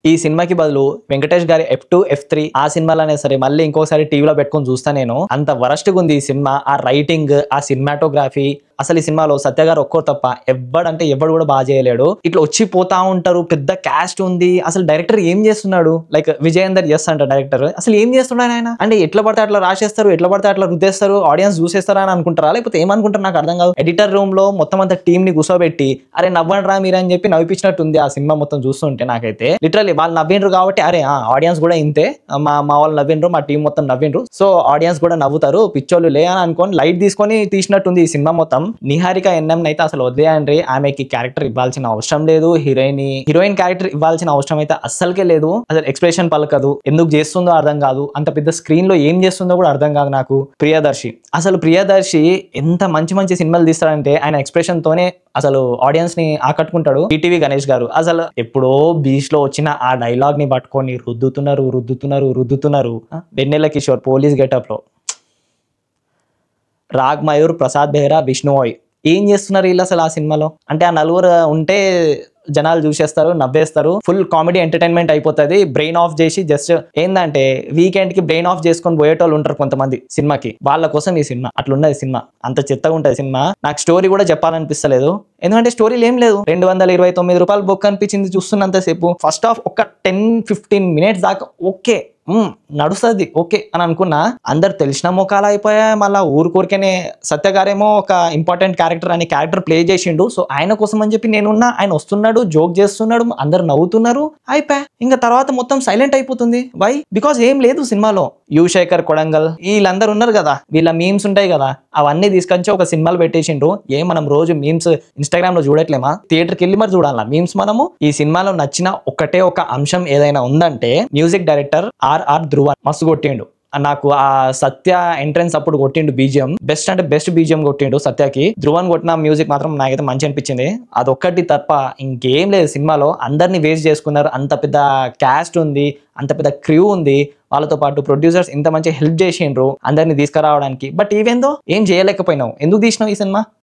ఈ సినిమాకి బదులు వెంకటేష్ గారి F2, F3 ఆ సినిమాలనే సరే మళ్ళీ ఇంకోసారి టీవీలో పెట్టుకొని చూస్తా నేను. అంత వరస్ట్‌గా ఉంది ఈ సినిమా. ఆ రైటింగ్, ఆ సినిమాటోగ్రఫీ అసలు ఈ సినిమాలో సత్య గారు ఒక్కరు తప్ప ఎవ్వడంటే ఎవ్వడు కూడా బాగా చేయలేడు. ఇట్లా వచ్చి పోతా ఉంటారు. పెద్ద క్యాస్ట్ ఉంది. అసలు డైరెక్టర్ ఏం చేస్తున్నాడు? లైక్ విజయేందర్ ఎస్ అంట డైరెక్టర్. అసలు ఏం చేస్తున్నాడు ఆయన? అంటే ఎట్లా పడితే అట్లా రాసేస్తారు, ఎట్లా పడితే అట్లా రుద్దేస్తారు, ఆడియన్స్ చూసేస్తారా అని అనుకుంటారా? లేకపోతే ఏమనుకుంటారు నాకు అర్థం కాదు. ఎడిటర్ రూమ్ లో మొత్తం అంతా టీమ్ ని కూర్చోబెట్టి అరే నవ్వండి రా మీరు అని చెప్పి నవ్విపించినట్టు ఉంది ఆ సినిమా మొత్తం చూస్తుంటే నాకైతే. లిటరల్లీ వాళ్ళు నవ్విండ్రు కాబట్టి అరే ఆడియన్స్ కూడా ఇంతే, మా వాళ్ళు నవ్విండ్రు, మా టీం మొత్తం నవ్విండ్రు, సో ఆడియన్స్ కూడా నవ్వుతారు, పిచ్చోళ్ళు లే అని అనుకోని లైట్ తీసుకొని తీసినట్టుంది ఈ సినిమా మొత్తం. నిహారిక ఎన్ఎం అయితే అసలు వదిలేయండి, ఆమెకి క్యారెక్టర్ ఇవ్వాల్సిన అవసరం లేదు. హీరోయిన్ క్యారెక్టర్ ఇవ్వాల్సిన అవసరం అయితే అస్సలకే లేదు. అసలు ఎక్స్ప్రెషన్ పలకదు, ఎందుకు చేస్తుందో అర్థం కాదు, అంత పెద్ద స్క్రీన్ లో ఏం చేస్తుందో కూడా అర్థం కాదు నాకు. ప్రియదర్శి ఎంత మంచి మంచి సినిమాలు తీస్తాడంటే ఆయన ఎక్స్ప్రెషన్ తోనే అసలు ఆడియన్స్ ని ఆకట్టుకుంటాడు. ఈటీవీ గణేష్ గారు అసలు ఎప్పుడో బీచ్ లో వచ్చిన ఆ డైలాగ్ ని పట్టుకొని రుద్దుతున్నారు. వెన్నెల కిషోర్ పోలీస్ గెటప్ లో, రాగ్ మయూర్, ప్రసాద్ బెహ్రా, విష్ణువాయ్ ఏం చేస్తున్నారు వీళ్ళు అసలు ఆ సినిమాలో? అంటే ఆ నలుగురు ఉంటే జనాలు చూసేస్తారు, నవ్వేస్తారు, ఫుల్ కామెడీ ఎంటర్టైన్మెంట్ అయిపోతుంది. బ్రెయిన్ ఆఫ్ చేసి జస్ట్ ఏందంటే వీకెండ్ కి బ్రెయిన్ ఆఫ్ చేసుకొని పోయేటోళ్ళు ఉంటారు కొంతమంది సినిమాకి, వాళ్ళ కోసం ఈ సినిమా అట్లున్నది. సినిమా అంత చెత్తగా ఉంటుంది సినిమా. నాకు స్టోరీ కూడా చెప్పాలనిపిస్తలేదు, ఎందుకంటే స్టోరీలు ఏం లేదు. 229 రూపాయలు బొక్క అనిపించింది చూస్తున్నంతసేపు. ఫస్ట్ హాఫ్ ఒక 10-15 మినిట్స్ దాకా ఓకే నడుస్తుంది ఓకే అని అనుకున్నా. అందరు తెలిసిన ముఖాలు అయిపోయా. మళ్ళీ ఊరికేనే సత్యగారేమో ఒక ఇంపార్టెంట్ క్యారెక్టర్ అనే క్యారెక్టర్ ప్లే చేసిండు, సో ఆయన కోసం అని చెప్పి నేనున్నా. ఆయన వస్తున్నాడు, జోక్ చేస్తున్నాడు, అందరు నవ్వుతున్నారు, అయిపోయా. ఇంకా తర్వాత మొత్తం సైలెంట్ అయిపోతుంది. వై? బికాజ్ ఏం లేదు సినిమాలో. యువశేఖర్ కొడంగల్ వీళ్ళందరూ ఉన్నారు కదా, వీళ్ళ మీమ్స్ ఉంటాయి కదా, అవన్నీ తీసుకొచ్చి ఒక సినిమాలు పెట్టేసిండ్రు. మనం రోజు మీమ్స్ ఇన్స్టాగ్రామ్ లో చూడట్లేమా? థియేటర్కి వెళ్ళి మరి చూడాలా మీమ్స్ మనము? ఈ సినిమాలో నచ్చిన ఒకటే ఒక అంశం ఏదైనా ఉందంటే మ్యూజిక్ డైరెక్టర్ ఆర్ఆర్ ధ్రువ మస్తు కొట్టిండు. నాకు ఆ సత్య ఎంట్రెన్స్ అప్పుడు కొట్టిండు బీజిఎం, బెస్ట్ అంటే బెస్ట్ బీజిఎం కొట్టిండు సత్యకి. ధ్రువన్ కొట్టిన మ్యూజిక్ మాత్రం నాకైతే మంచి అనిపించింది. అదొక్కటి తప్ప ఇంకేం లేదు సినిమాలో. అందరినీ వేస్ట్ చేసుకున్నారు. అంత పెద్ద క్యాస్ట్ ఉంది, అంత పెద్ద క్రూ ఉంది, వాళ్ళతో పాటు ప్రొడ్యూసర్స్ ఇంత మంచి హెల్ప్ చేసిండ్రు అందరినీ తీసుకురావడానికి. బట్ ఈవెందో ఏం చేయలేకపోయినావు. ఎందుకు తీసినావు ఈ సినిమా?